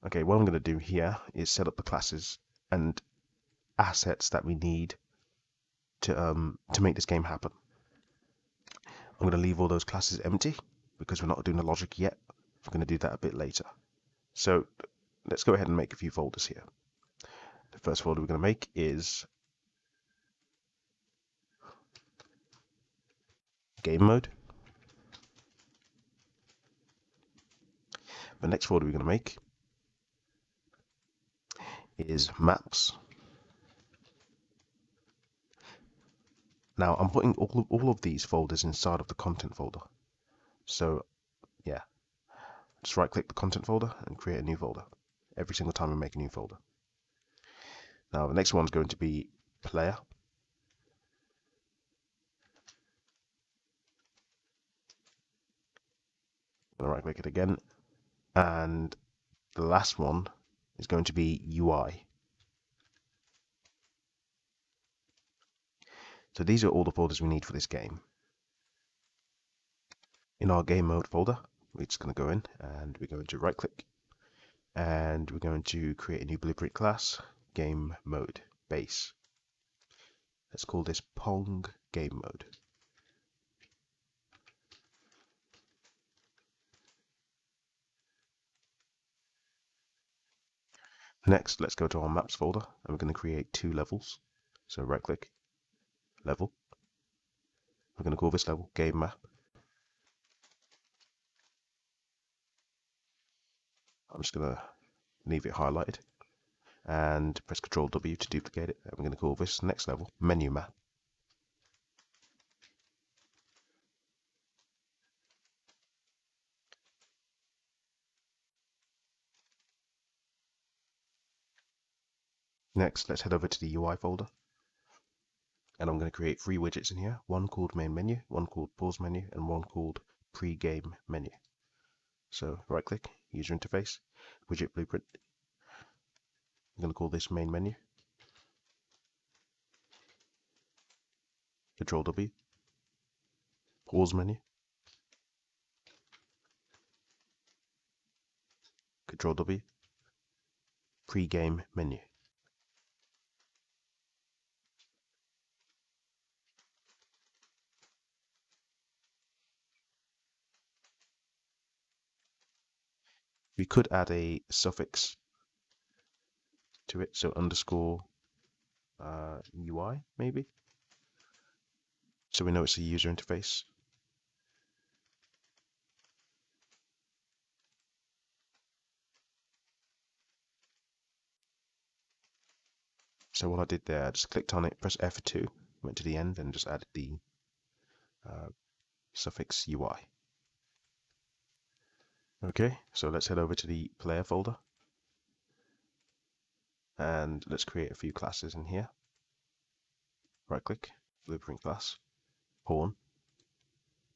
Okay, what I'm going to do here is set up the classes and assets that we need to make this game happen. I'm going to leave all those classes empty because we're not doing the logic yet. We're going to do that a bit later. So let's go ahead and make a few folders here. The first folder we're going to make is game mode. The next folder we're going to make is maps. Now I'm putting all of these folders inside of the content folder. So yeah, just right click the content folder and create a new folder every single time we make a new folder. Now the next one's going to be player. I'm going to right click it again, and the last one is going to be UI. So these are all the folders we need for this game. In our game mode folder, we're just going to go in and we're going to right click and we're going to create a new blueprint class, game mode base. Let's call this Pong game mode. Next, let's go to our maps folder and we're going to create 2 levels. So right click, level. We're going to call this level game map. I'm just going to leave it highlighted and press Ctrl W to duplicate it. And we're going to call this next level menu map. Next, let's head over to the UI folder. And I'm going to create 3 widgets in here. One called main menu, one called pause menu, and one called pregame menu. So right click, user interface, widget blueprint. I'm going to call this main menu. Control W. Pause menu. Control W. Pregame menu. We could add a suffix to it, so underscore UI maybe, so we know it's a user interface. So what I did there, I just clicked on it, pressed F2, went to the end, and just added the suffix UI. Okay, so let's head over to the player folder, and let's create a few classes in here. Right click, blueprint class, pawn.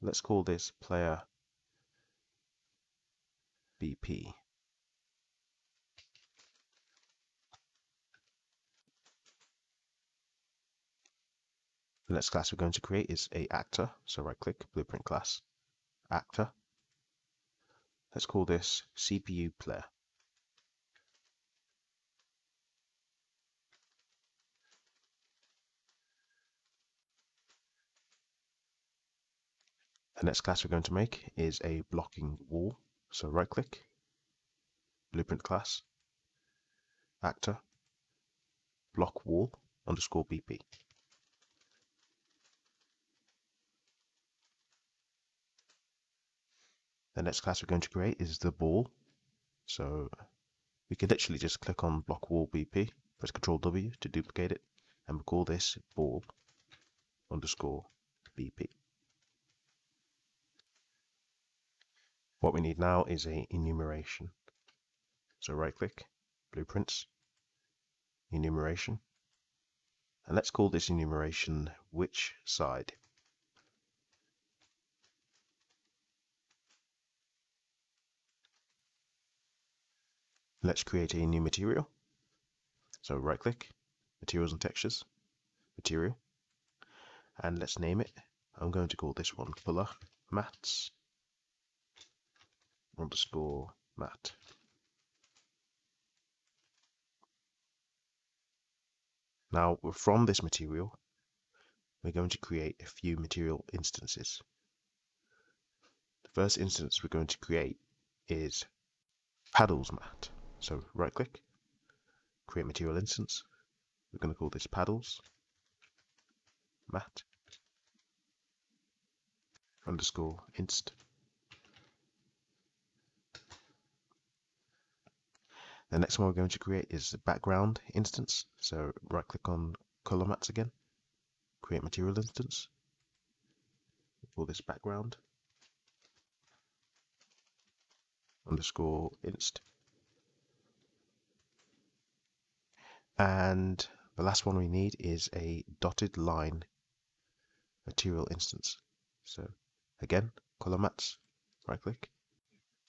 Let's call this player BP. The next class we're going to create is a actor, so right click, blueprint class, actor. Let's call this CPU player. The next class we're going to make is a blocking wall, so right click, blueprint class, actor, block wall underscore BP. The next class we're going to create is the ball, so we could literally just click on block wall BP, press Ctrl W to duplicate it, and we'll call this ball underscore BP. What we need now is a enumeration. So right click, blueprints, enumeration, and let's call this enumeration which side. Let's create a new material. So right click, materials and textures, material, and let's name it. I'm going to call this one color mats underscore mat. Now, from this material, we're going to create a few material instances. The first instance we're going to create is paddles mat. So right click, create material instance. We're going to call this paddles mat underscore inst. The next one we're going to create is the background instance. So right click on color mats again, create material instance. We'll call this background underscore inst. And the last one we need is a dotted line material instance. So again, color mats, right click,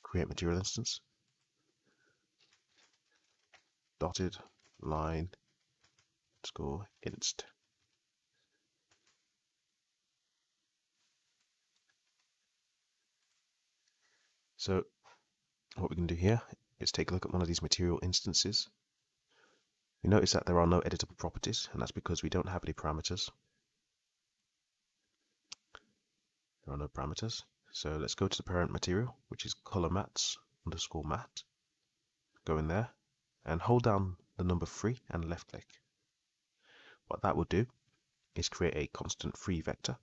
create material instance, dotted line underscore inst. So what we can do here is take a look at one of these material instances. We notice that there are no editable properties, and that's because we don't have any parameters. There are no parameters. So let's go to the parent material, which is color mats underscore mat. Go in there and hold down the number 3 and left click. What that will do is create a constant 3 vector.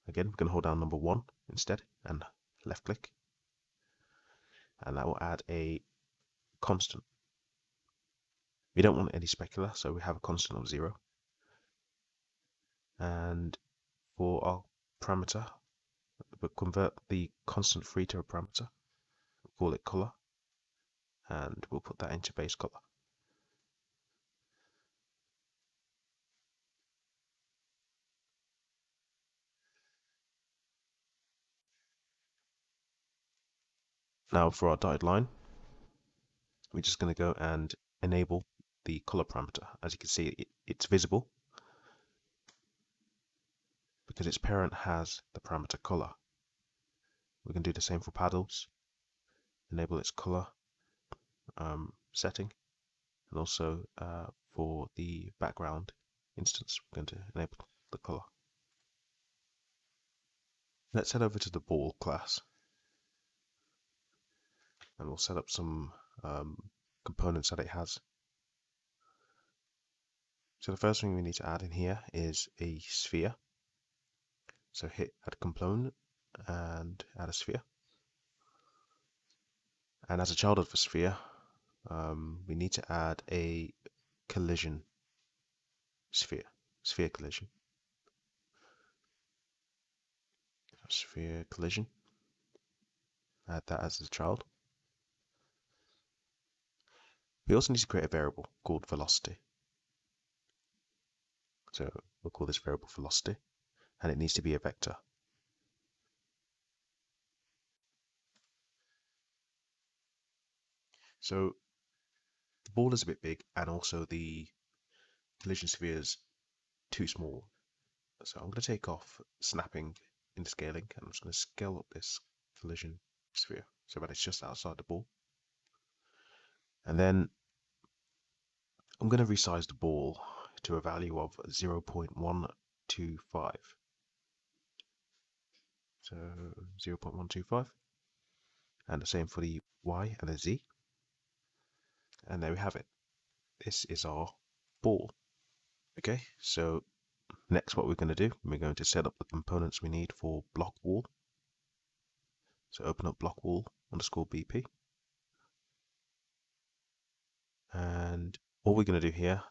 Again, we're going to hold down number 1 instead and left click. And that will add a constant. We don't want any specular, so we have a constant of 0. And for our parameter, we'll convert the constant 3 to a parameter. We'll call it color, and we'll put that into base color. Now for our dotted line, we're just going to go and enable the color parameter. As you can see, it's visible because its parent has the parameter color. We can do the same for paddles, enable its color setting, and also for the background instance, we're going to enable the color. Let's head over to the ball class, and we'll set up some components that it has. So the first thing we need to add in here is a sphere. So hit add component and add a sphere. And as a child of a sphere, we need to add a collision sphere collision. Sphere collision. Add that as a child. We also need to create a variable called velocity. So we'll call this variable velocity, and it needs to be a vector. So the ball is a bit big, and also the collision sphere is too small. So I'm going to take off snapping into scaling, and I'm just going to scale up this collision sphere so that it's just outside the ball. And then I'm going to resize the ball to a value of 0.125. So 0.125. And the same for the Y and the Z. And there we have it. This is our ball. Okay, so next what we're going to do, we're going to set up the components we need for block wall. So open up block wall underscore BP. And all we're going to do here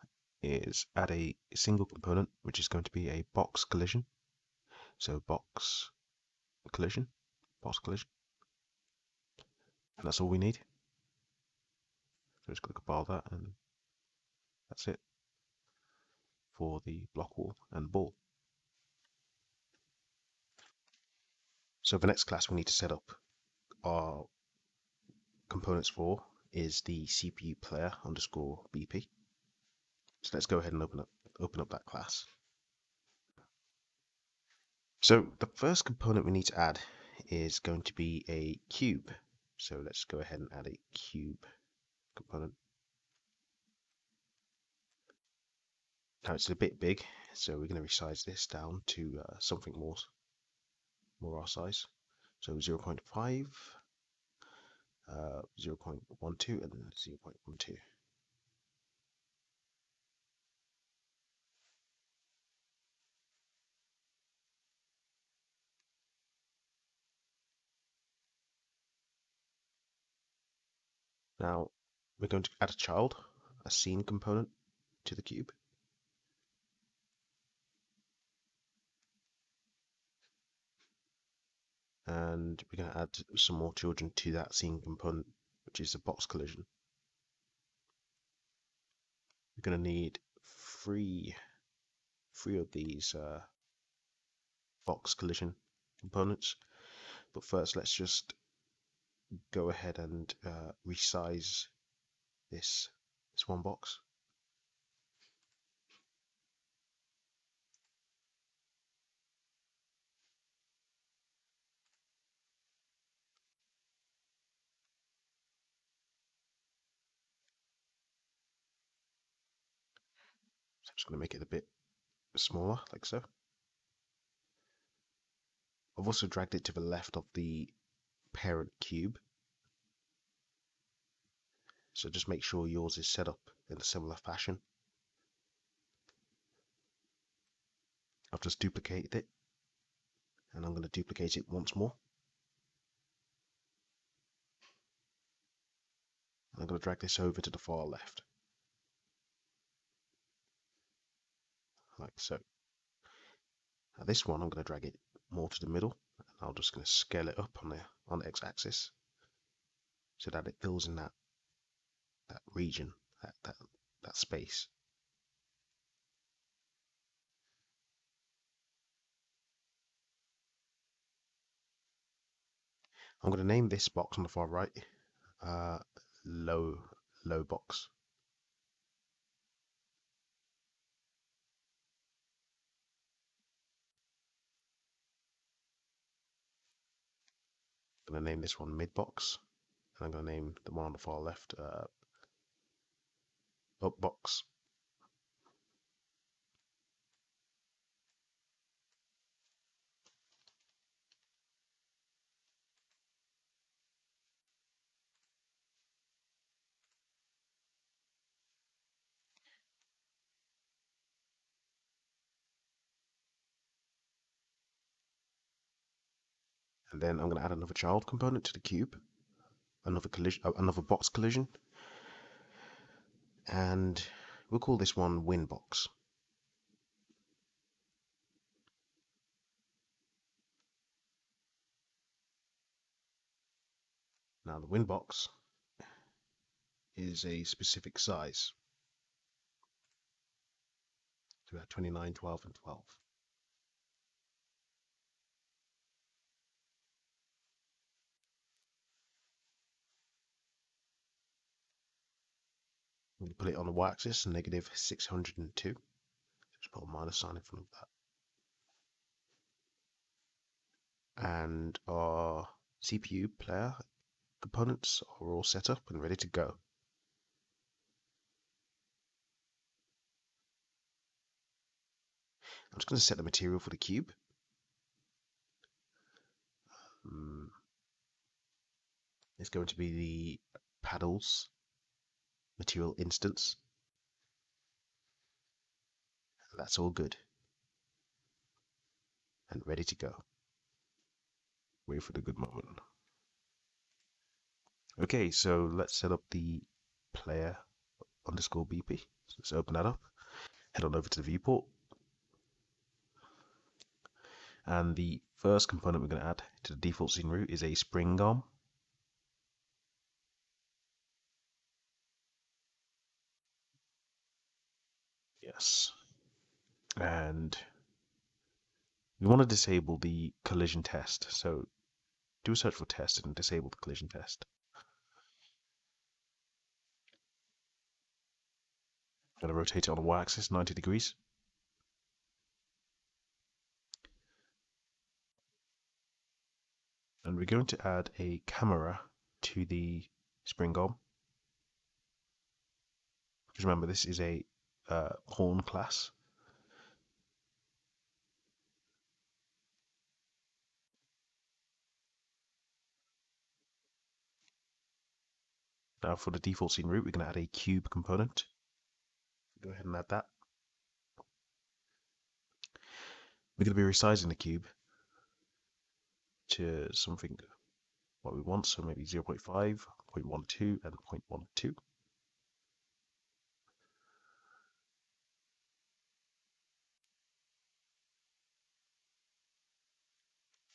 is add a single component, which is going to be a box collision. So box collision. And that's all we need. So just going to compile that, and that's it for the block wall and ball. So the next class we need to set up our components for is the CPU player underscore BP. So let's go ahead and open up that class. So the first component we need to add is going to be a cube. So let's go ahead and add a cube component. Now it's a bit big, so we're going to resize this down to something more our size. So 0 0.5, 0 0.12, and 0 0.12. Now we're going to add a child, a scene component to the cube. And we're going to add some more children to that scene component, which is a box collision. We're going to need three of these box collision components. But first, let's just go ahead and resize this one box. So I'm just going to make it a bit smaller, like so. I've also dragged it to the left of the parent cube. So just make sure yours is set up in a similar fashion. I've just duplicated it, and I'm going to duplicate it once more. And I'm going to drag this over to the far left, like so. Now this one I'm going to drag it more to the middle, and I'm just going to scale it up on the x-axis so that it fills in that region, that space. I'm going to name this box on the far right low box. I'm going to name this one mid box, and I'm going to name the one on the far left up box. And then I'm going to add another child component to the cube, another collision, another box collision, and we'll call this one win box. Now the win box is a specific size. So we have 29, 12, and 12. I'm going to put it on the y-axis, negative 602. Just put a minus sign in front of that. And our CPU player components are all set up and ready to go. I'm just going to set the material for the cube. It's going to be the paddles material instance. That's all good and ready to go. Wait for the good moment. Okay, so let's set up the player underscore BP. So let's open that up. Head on over to the viewport. And the first component we're going to add to the default scene root is a spring arm. Yes. And we want to disable the collision test. So do a search for test and disable the collision test. I'm going to rotate it on the y-axis 90 degrees. And we're going to add a camera to the spring arm. Just remember, this is a pawn class, Now for the default scene root, we're going to add a cube component. Go ahead and add that. We're going to be resizing the cube to something what we want, so maybe 0.5, 0.12, and 0.12.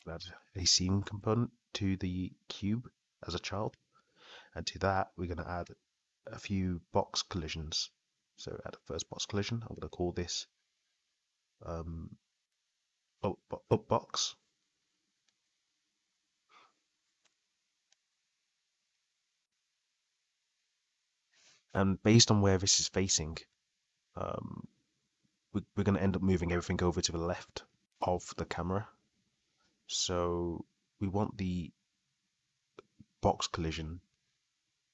Add a scene component to the cube as a child, and to that we're going to add a few box collisions. So add a first box collision. I'm going to call this up box. And based on where this is facing, we're going to end up moving everything over to the left of the camera. So we want the box collision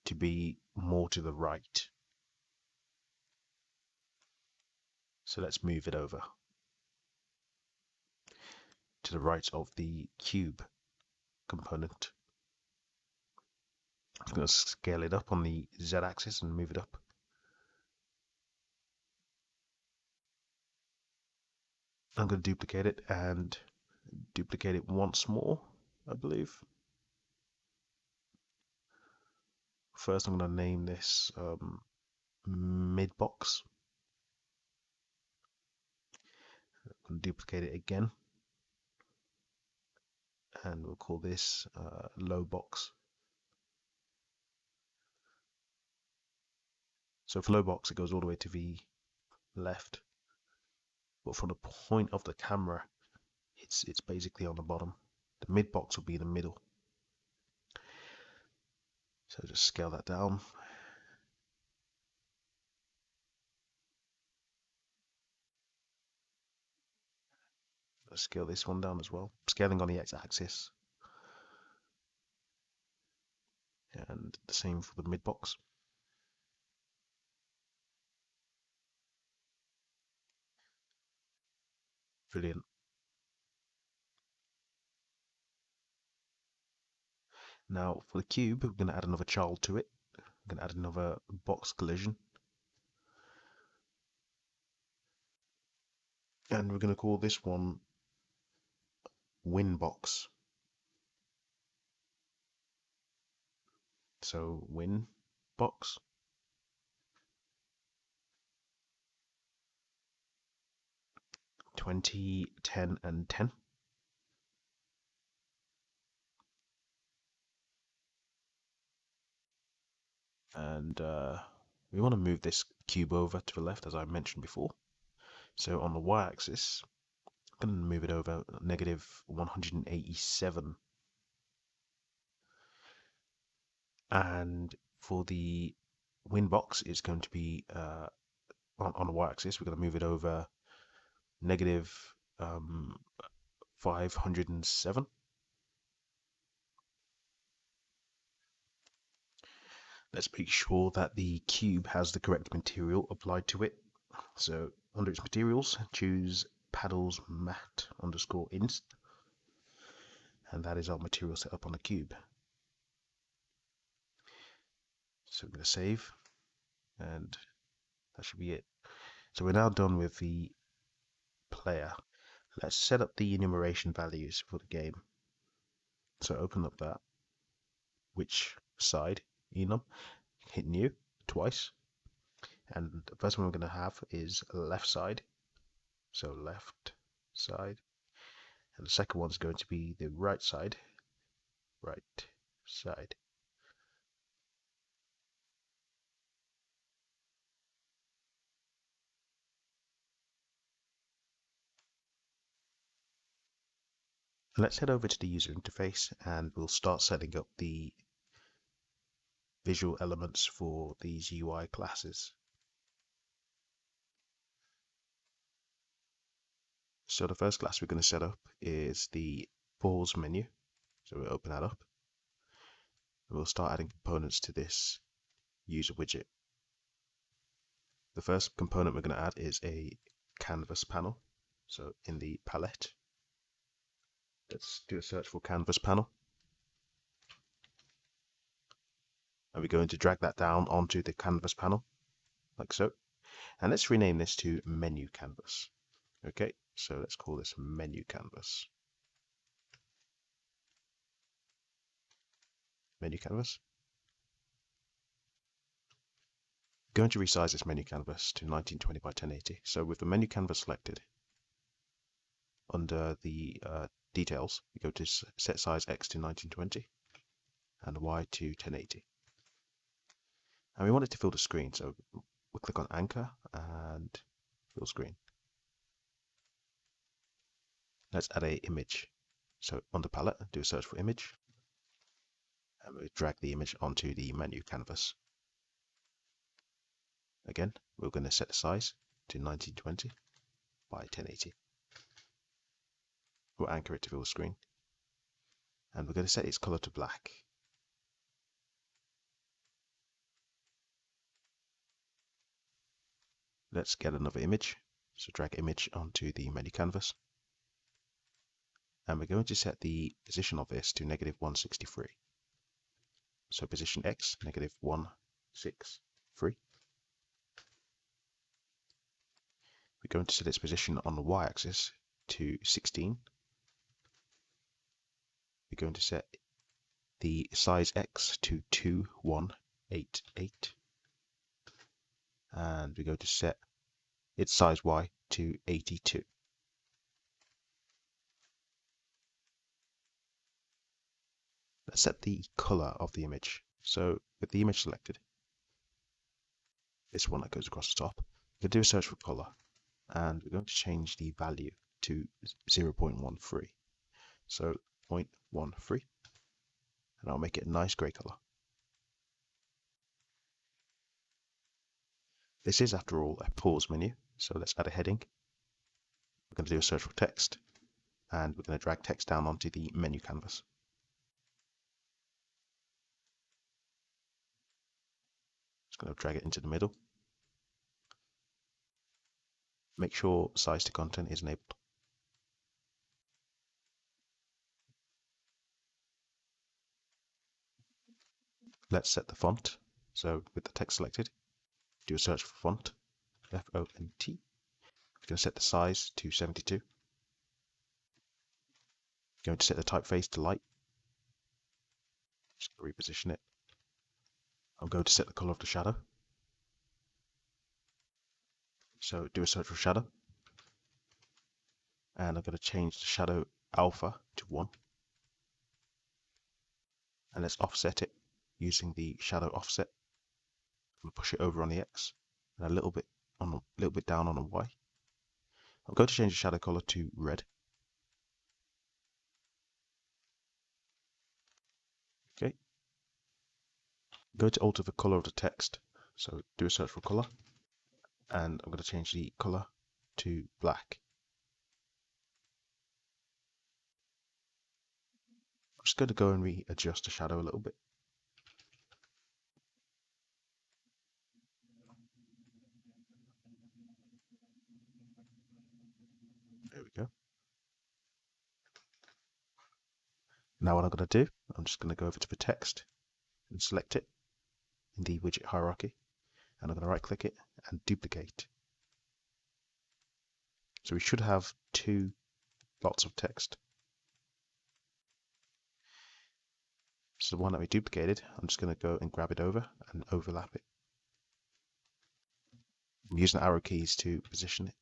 to be more to the right. So let's move it over to the right of the cube component. I'm going to scale it up on the Z-axis and move it up. I'm going to duplicate it and duplicate it once more, I believe. First, I'm going to name this mid box. I'm going to duplicate it again, and we'll call this low box. So for low box, it goes all the way to the left, but from the point of the camera, it's basically on the bottom. The mid box will be in the middle. So just scale that down. Let's scale this one down as well. Scaling on the x-axis. And the same for the mid box. Brilliant. Now for the cube, we're going to add another child to it. We're going to add another box collision. And we're going to call this one win box. So win box. $20, $10, and $10. And we want to move this cube over to the left, as I mentioned before. So on the y-axis, I'm going to move it over -187. And for the win box, it's going to be on the y-axis. We're going to move it over -507. Let's make sure that the cube has the correct material applied to it. So under its materials, choose paddles matte _inst, and that is our material set up on the cube. So we're going to save, and that should be it. So we're now done with the player. Let's set up the enumeration values for the game. So open up that, which side, enum, hit new twice, and the first one we're going to have is left side, so left side, and the second one's going to be the right side, right side. Let's head over to the user interface and we'll start setting up the visual elements for these UI classes. So the first class we're going to set up is the pause menu. So we'll open that up. And we'll start adding components to this user widget. The first component we're going to add is a canvas panel. So in the palette, let's do a search for canvas panel. And we're going to drag that down onto the canvas panel, like so. And let's rename this to Menu Canvas. Okay, so let's call this Menu Canvas. Menu Canvas. Going to resize this menu canvas to 1920 by 1080. So with the menu canvas selected, under the details, we go to set size X to 1920 and Y to 1080. And we want it to fill the screen, so we'll click on Anchor and fill screen. Let's add an image. So on the palette, do a search for image, and we drag the image onto the menu canvas. Again, we're going to set the size to 1920 by 1080. We'll anchor it to fill the screen, and we're going to set its color to black. Let's get another image. So drag image onto the menu canvas. And we're going to set the position of this to -163. So position X, -163. We're going to set its position on the Y-axis to 16. We're going to set the size X to 2188. And we're going to set its size Y to 82. Let's set the color of the image. So with the image selected, this one that goes across the top, we can do a search for color, and we're going to change the value to 0.13. So 0.13, and I'll make it a nice grey color. This is, after all, a pause menu, so let's add a heading. We're going to do a search for text, and we're going to drag text down onto the menu canvas. Just going to drag it into the middle. Make sure size to content is enabled. Let's set the font. So with the text selected, do a search for font, F-O-N-T. We're going to set the size to 72. Going to set the typeface to light. Just reposition it. I'm going to set the color of the shadow. So do a search for shadow. And I'm going to change the shadow alpha to 1. And let's offset it using the shadow offset. I'm going to push it over on the X and a little bit down on the Y. I'm going to change the shadow color to red. Okay. Go to alter the color of the text. So do a search for color. And I'm going to change the color to black. I'm just going to go and readjust the shadow a little bit. There we go. Now what I'm going to do, I'm just going to go over to the text and select it in the widget hierarchy. And I'm going to right click it and duplicate. So we should have 2 lots of text. So the one that we duplicated, I'm just going to go and grab it over and overlap it. I'm using the arrow keys to position it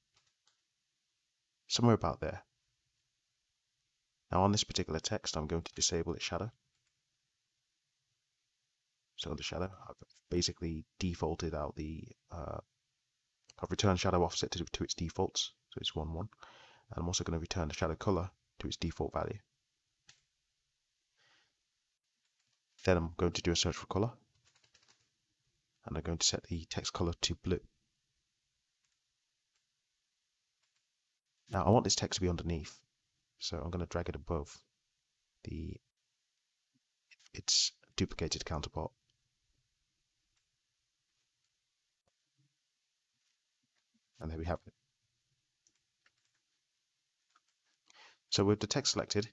somewhere about there. Now on this particular text, I'm going to disable its shadow. So the shadow, I've basically defaulted out I've returned shadow offset to its defaults, so it's 1, 1. And I'm also going to return the shadow color to its default value. Then I'm going to do a search for color, and I'm going to set the text color to blue. Now I want this text to be underneath, so I'm going to drag it above its duplicated counterpart. And there we have it. So with the text selected,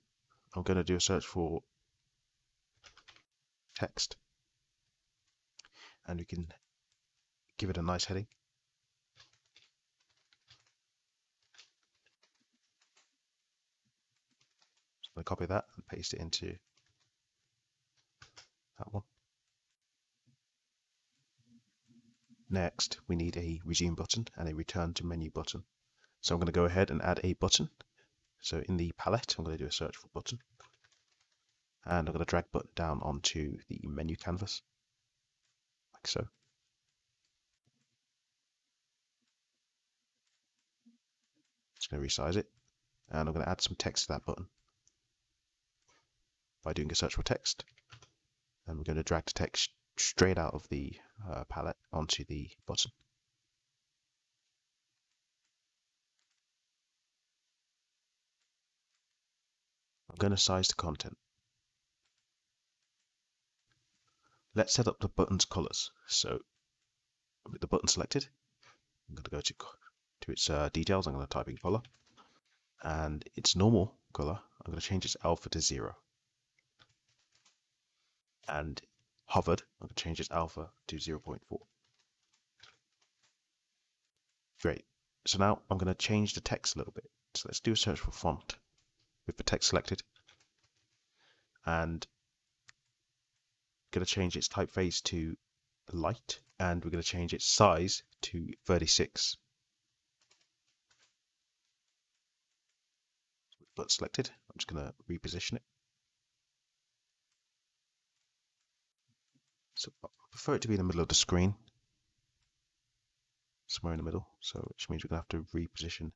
I'm going to do a search for text. and we can give it a nice heading. So I'm going to copy that and paste it into that one. Next, we need a resume button and a return to menu button. So I'm going to go ahead and add a button. So in the palette, I'm going to do a search for button. And I'm going to drag button down onto the menu canvas, like so. Just going to resize it. And I'm going to add some text to that button by doing a search for text. And we're going to drag the text straight out of the palette onto the button. I'm going to size the content. Let's set up the button's colors. So with the button selected, I'm going to go to its details. I'm going to type in color. And its normal color, I'm going to change its alpha to 0. And hovered, I'm going to change its alpha to 0.4. Great. So now I'm going to change the text a little bit. So let's do a search for font with the text selected. And going to change its typeface to light. And we're going to change its size to 36. But selected, I'm just going to reposition it. So I prefer it to be in the middle of the screen, somewhere in the middle. So which means we're going to have to reposition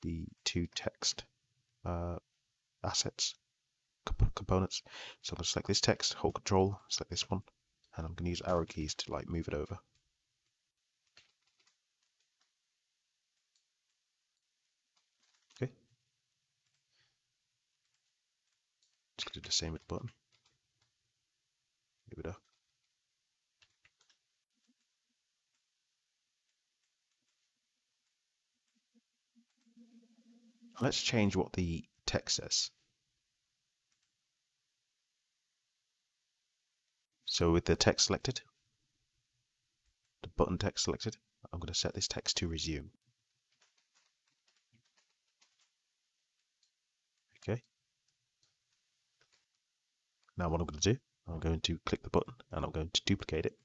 the two text assets, components. So I'm going to select this text, hold Control, select this one, and I'm going to use arrow keys to move it over. Okay. Just going to do the same with the button. Move it up. Let's change what the text says. So with the text selected, the button text selected, I'm going to set this text to resume. Okay. Now what I'm going to do, I'm going to click the button and I'm going to duplicate it.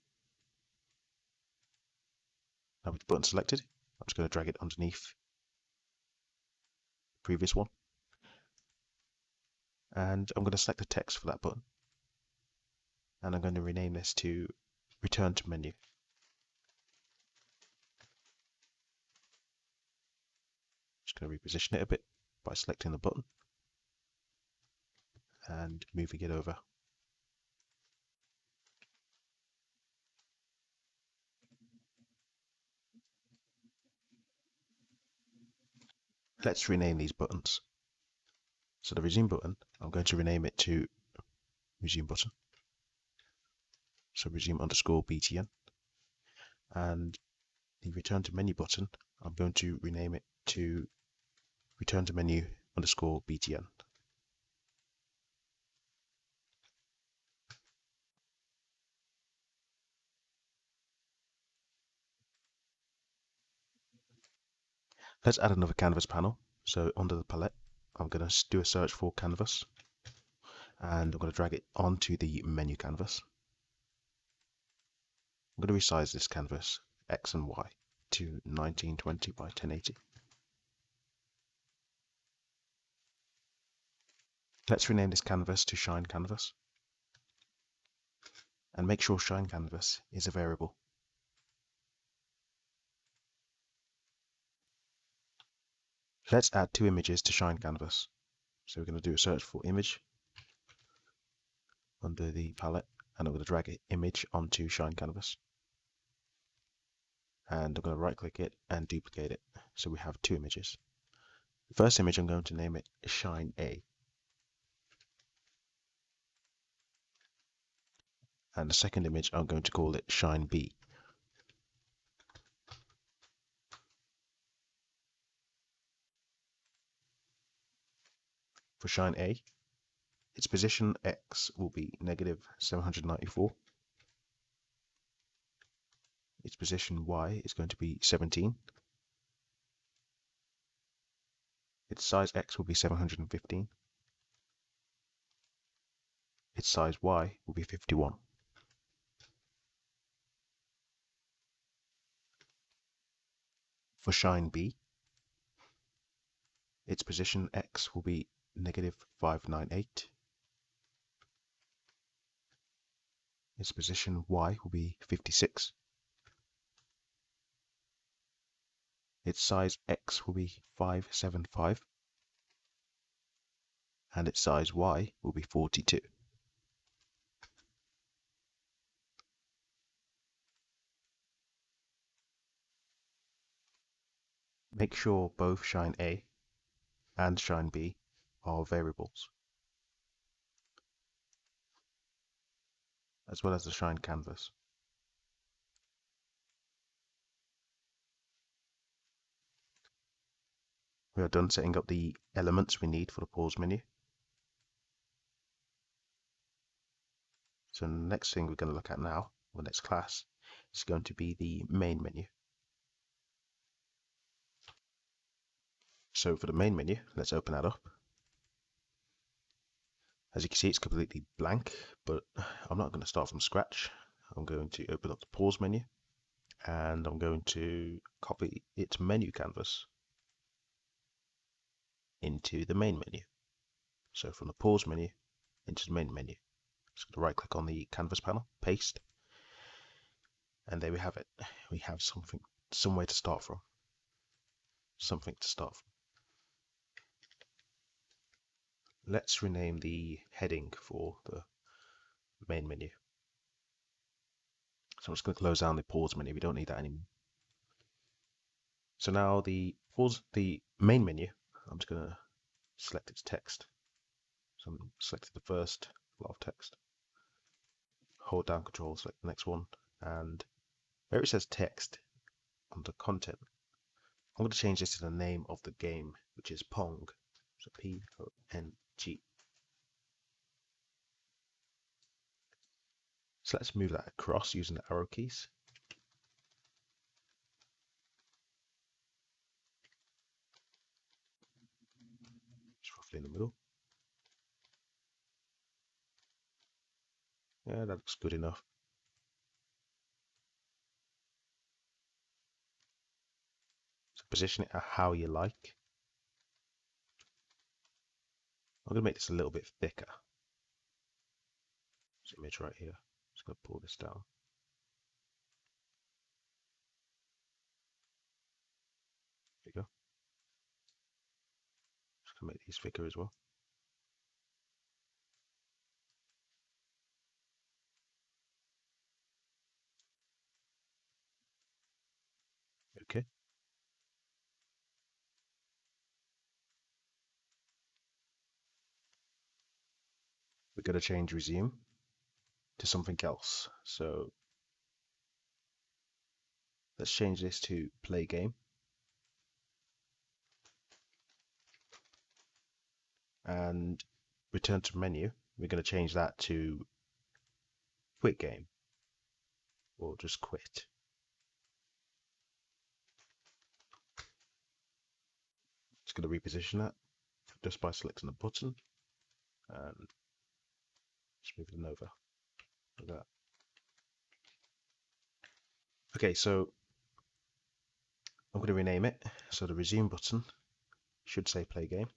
Now with the button selected, I'm just going to drag it underneath the previous one. And I'm going to select the text for that button. And I'm going to rename this to Return to Menu. Just going to reposition it a bit by selecting the button and moving it over. Let's rename these buttons. So the resume button, I'm going to rename it to resume button. So resume underscore BTN. And the return to menu button, I'm going to rename it to return to menu underscore BTN. Let's add another canvas panel. So under the palette, I'm going to do a search for canvas. And I'm going to drag it onto the menu canvas. I'm going to resize this canvas, X and Y, to 1920 by 1080. Let's rename this canvas to Shine Canvas. And make sure Shine Canvas is a variable. Let's add two images to Shine Canvas. So we're going to do a search for image under the palette, and I'm going to drag an image onto Shine Canvas. And I'm going to right click it and duplicate it. So we have two images. The first image, I'm going to name it Shine A. And the second image, I'm going to call it Shine B. For Shine A, its position X will be -794. its position Y is going to be 17. Its size X will be 715. Its size Y will be 51. For shine B, its position X will be -598. Its position Y will be 56. Its size X will be 575. And its size Y will be 42. Make sure both shine A and shine B are variables, as well as the shine canvas. We are done setting up the elements we need for the pause menu. So the next thing we're going to look at now, the next class, is going to be the main menu. So for the main menu, let's open that up. As you can see, it's completely blank, but I'm not going to start from scratch. I'm going to open up the pause menu, and I'm going to copy its menu canvas into the main menu. So from the pause menu into the main menu. Just going to right click on the canvas panel, paste, and there we have it. We have somewhere to start from. Something to start from. Let's rename the heading for the main menu. So I'm just going to close down the pause menu. We don't need that anymore. So now the main menu, I'm just going to select its text. So I'm selected the first lot of text. Hold down Control, select the next one, and where it says text under content, I'm going to change this to the name of the game, which is Pong. So P-O-N-G. So let's move that across using the arrow keys. Just roughly in the middle. Yeah, that looks good enough. So position it how you like. I'm going to make this a little bit thicker. This image right here. Just going to pull this down. There you go. Just going to make these thicker as well. Okay. We're going to change resume to something else. So let's change this to play game. And return to menu. We're going to change that to quit game. Or just quit. Just going to reposition that just by selecting the button and just moving it over. Like that. Okay, so I'm going to rename it. So the resume button should say play game.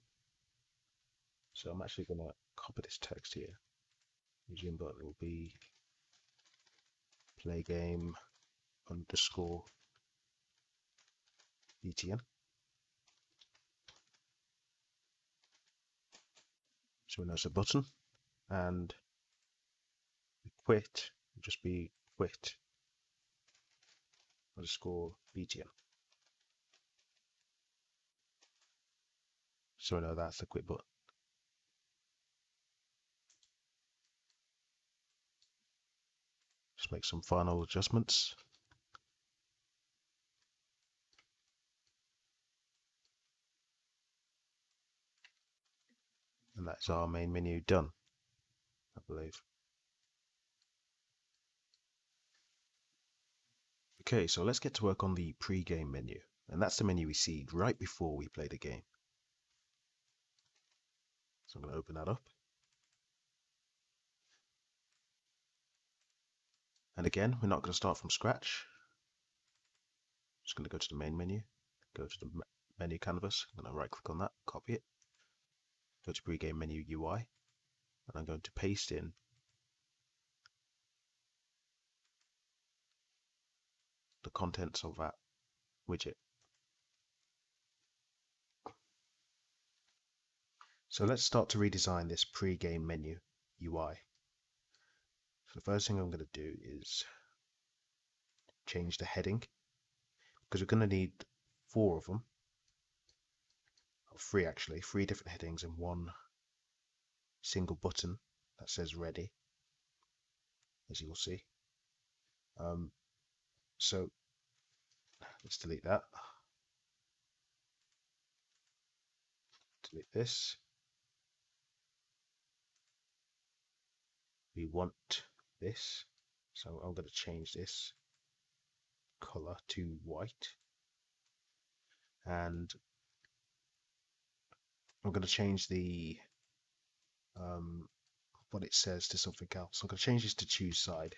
So I'm actually going to copy this text here. Resume button will be play game underscore btn. So we know it's a button, and quit will just be quit underscore btn. So we know that's the quit button. Just make some final adjustments. And that's our main menu done, I believe. Okay, so let's get to work on the pre-game menu, and that's the menu we see right before we play the game. So I'm going to open that up. And again, we're not going to start from scratch. Just going to go to the main menu, go to the menu canvas. I'm going to right click on that, copy it, go to Pregame Menu UI, and I'm going to paste in the contents of that widget. So let's start to redesign this pre-game menu UI. So the first thing I'm going to do is change the heading, because we're going to need 4 of them, or 3 actually, 3 different headings and 1 single button that says ready, as you will see. So let's delete that, delete this. We want this, so I'm going to change this color to white, and I'm going to change the what it says to something else. I'm going to change this to choose side.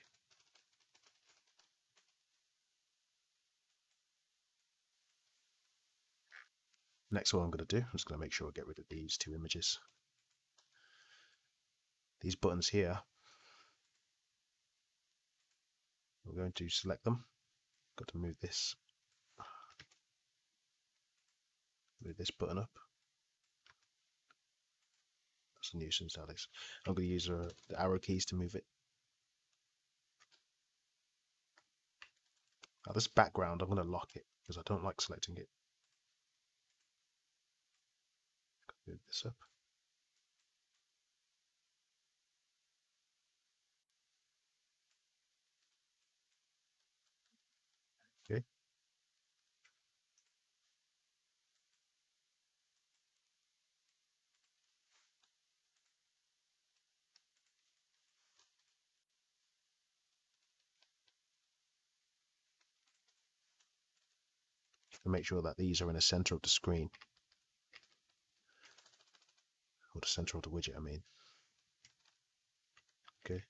Next, what I'm going to do, I'm just going to make sure I get rid of these 2 images. These buttons here, I'm going to select them. Got to move this button up. That's a nuisance, that is. I'm going to use the arrow keys to move it. Now this background, I'm going to lock it because I don't like selecting it. Move this up. Okay. And make sure that these are in the center of the screen, or the center of the widget, I mean. Okay.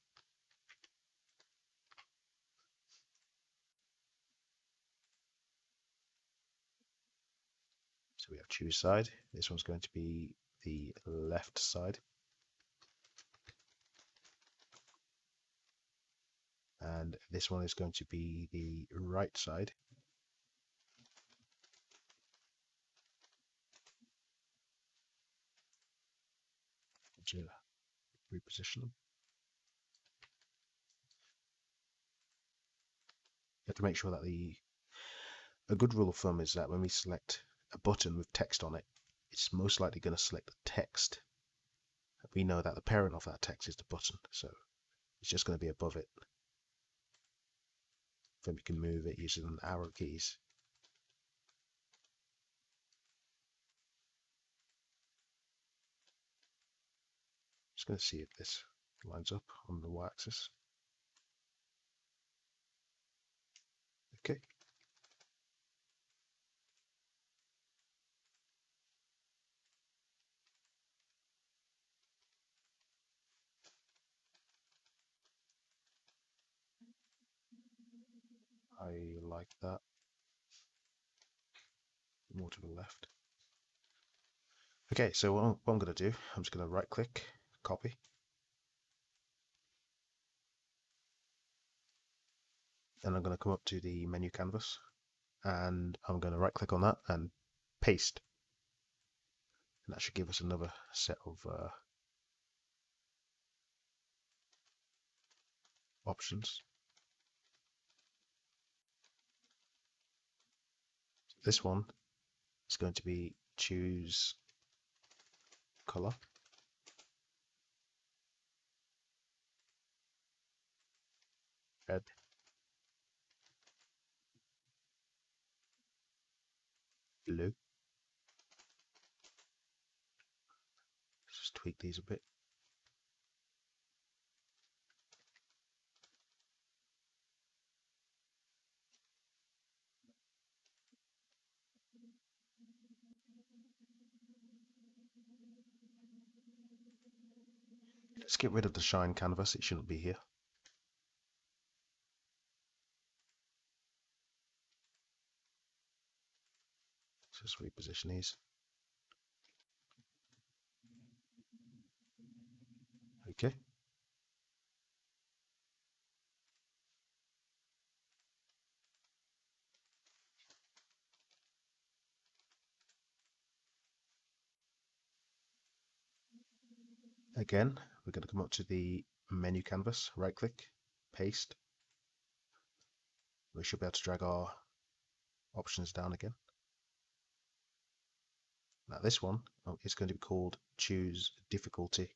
So we have choose side. This one's going to be the left side. And this one is going to be the right side. To reposition them. You have to make sure that a good rule of thumb is that when we select a button with text on it, it's most likely going to select the text. We know that the parent of that text is the button, so it's just going to be above it. Then we can move it using the arrow keys. Just going to see if this lines up on the y-axis. Okay. I like that. More to the left. Okay, so what I'm going to do, I'm just going to right click, copy. Then I'm going to come up to the menu canvas, and I'm going to right click on that and paste. And that should give us another set of options. This one is going to be choose color. Red. Blue. Just tweak these a bit. Let's get rid of the shine canvas, it shouldn't be here. So just reposition these. Okay. Again, we're going to come up to the menu canvas, right click, paste. We should be able to drag our options down again. Now this one is going to be called choose difficulty.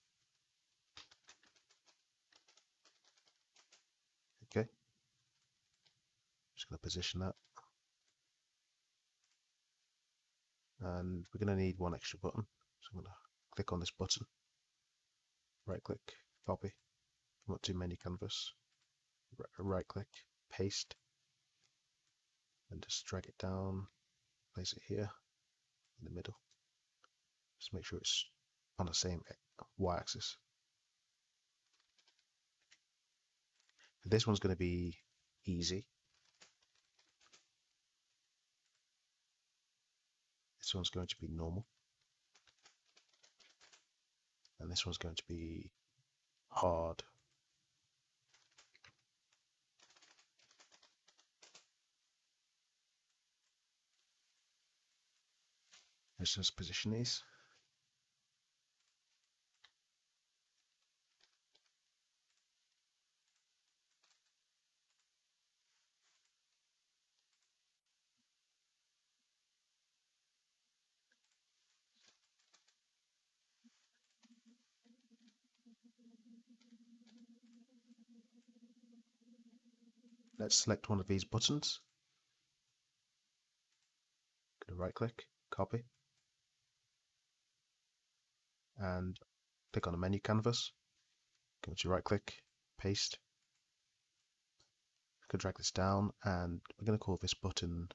Okay. Just going to position that. And we're going to need one extra button. So I'm going to click on this button, right click, copy, come up to menu canvas, right click, paste, and just drag it down, place it here in the middle. Just make sure it's on the same y-axis. This one's going to be easy. This one's going to be normal. And this one's going to be hard. Let's just position these. Let's select one of these buttons. Go to right click, copy, and click on the menu canvas. Go to right click, paste. I can drag this down, and we're going to call this button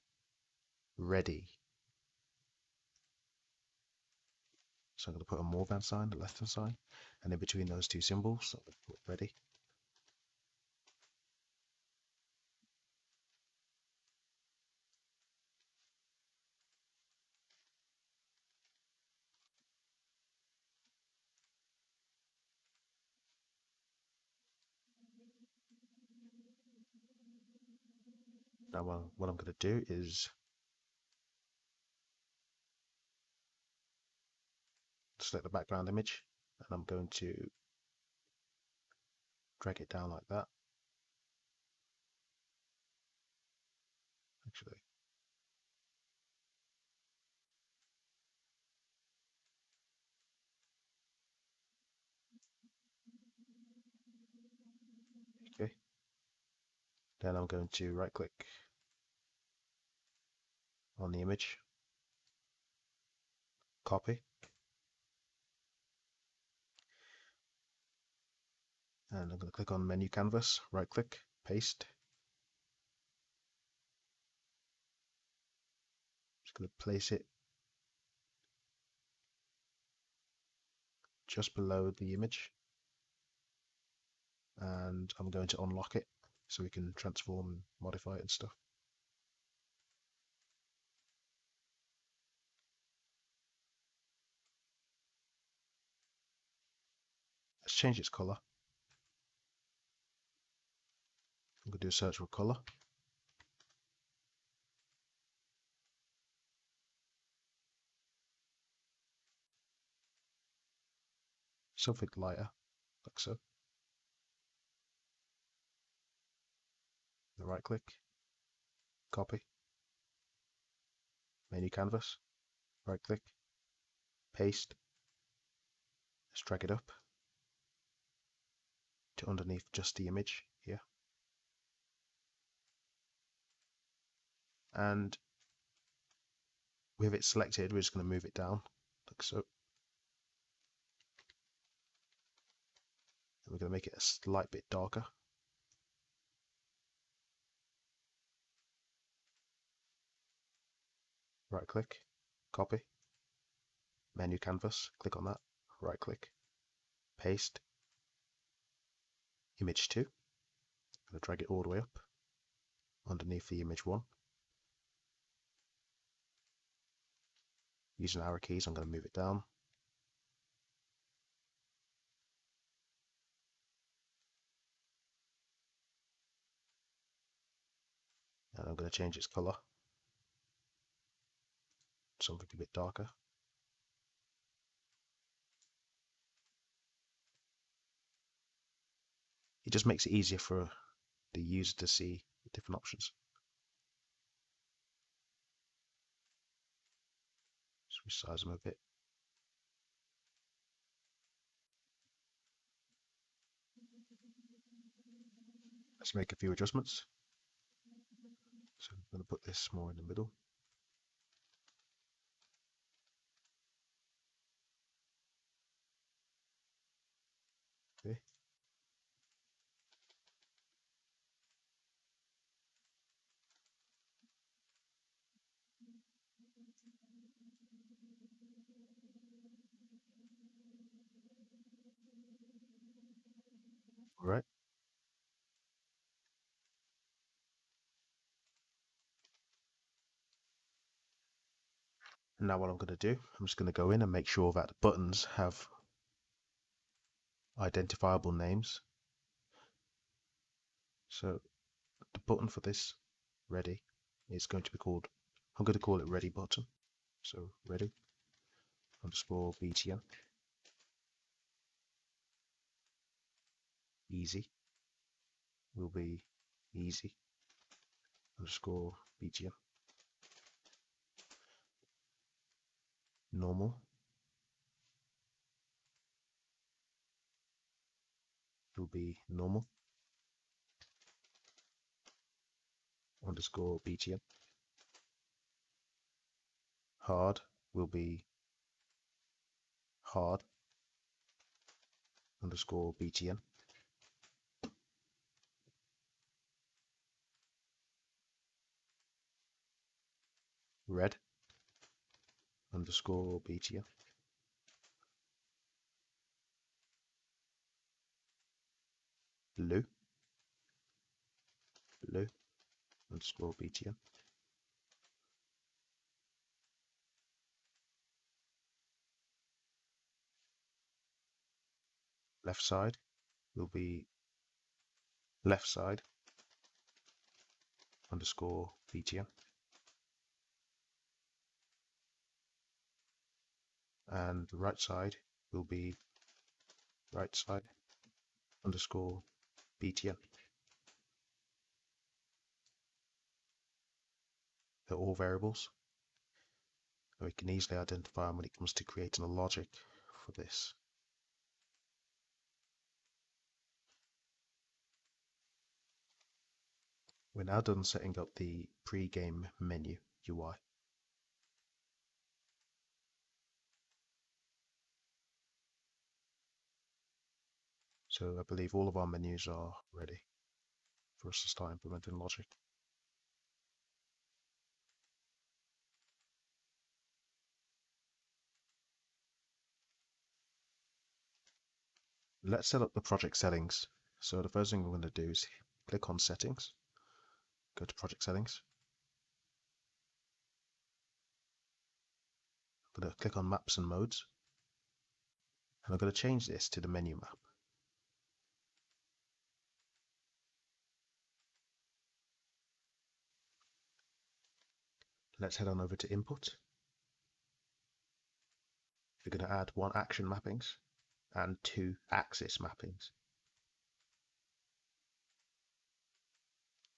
ready. So I'm going to put a more than sign, a less than sign, and in between those two symbols, I'm going to put ready. Now what I'm going to do is select the background image, and I'm going to drag it down like that. Actually, okay. Then I'm going to right click on the image, copy, and I'm going to click on menu canvas, right click, paste. Just going to place it just below the image, and I'm going to unlock it so we can transform and modify it and stuff. Let's change its color. I'm going to do a search for color. Something lighter, like so. Right click, copy, menu canvas, right click, paste. Let's drag it up to underneath just the image here. And with it selected, we're just going to move it down, like so. And we're going to make it a slight bit darker. Right click, copy, menu canvas, click on that, right click, paste. image 2. I'm going to drag it all the way up underneath the image 1. Using arrow keys, I'm going to move it down. And I'm going to change its color to something a bit darker. It just makes it easier for the user to see the different options. So we size them a bit. Let's make a few adjustments. So I'm going to put this more in the middle. Okay. All right. And now what I'm going to do, I'm just going to go in and make sure that the buttons have identifiable names. So the button for this ready is going to be called, I'm going to call it ready button. So ready underscore btn. Easy will be easy underscore btn. Normal will be normal underscore btn. Hard will be hard underscore btn. Red underscore btn. Blue underscore btn. Left side will be left side underscore btn. And the right side will be right side underscore btn. They're all variables, and we can easily identify them when it comes to creating a logic for this. We're now done setting up the Pregame Menu Ui. So I believe all of our menus are ready for us to start implementing logic. Let's set up the project settings. So the first thing we're going to do is click on Settings, go to Project Settings. I'm going to click on Maps and Modes, and I'm going to change this to the menu map. Let's head on over to Input. We're going to add 1 action mappings and 2 axis mappings.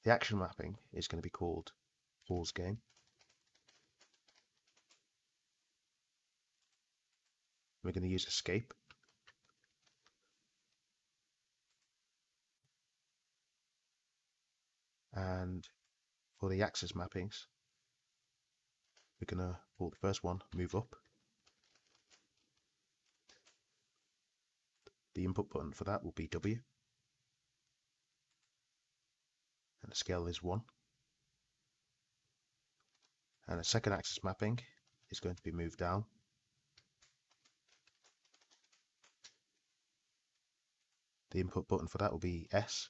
The action mapping is going to be called Pause Game. We're going to use Escape. And for the axis mappings, we're going to call the first one Move Up. The input button for that will be W. And the scale is 1. And the second axis mapping is going to be Move Down. The input button for that will be S,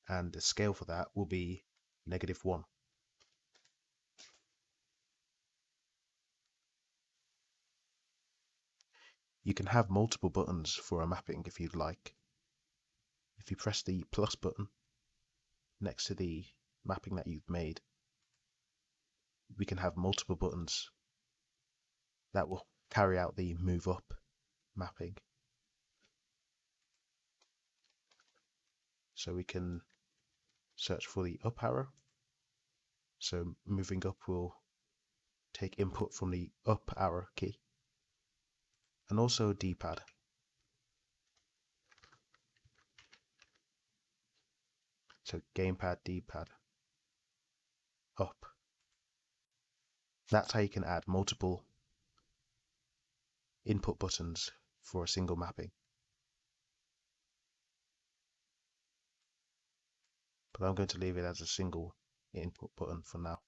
and the scale for that will be -1. You can have multiple buttons for a mapping if you'd like. If you press the plus button next to the mapping that you've made, we can have multiple buttons that will carry out the move up mapping. So we can search for the up arrow. So moving up will take input from the up arrow key, and also D-pad. So gamepad, D-pad, up. That's how you can add multiple input buttons for a single mapping. But I'm going to leave it as a single input button for now.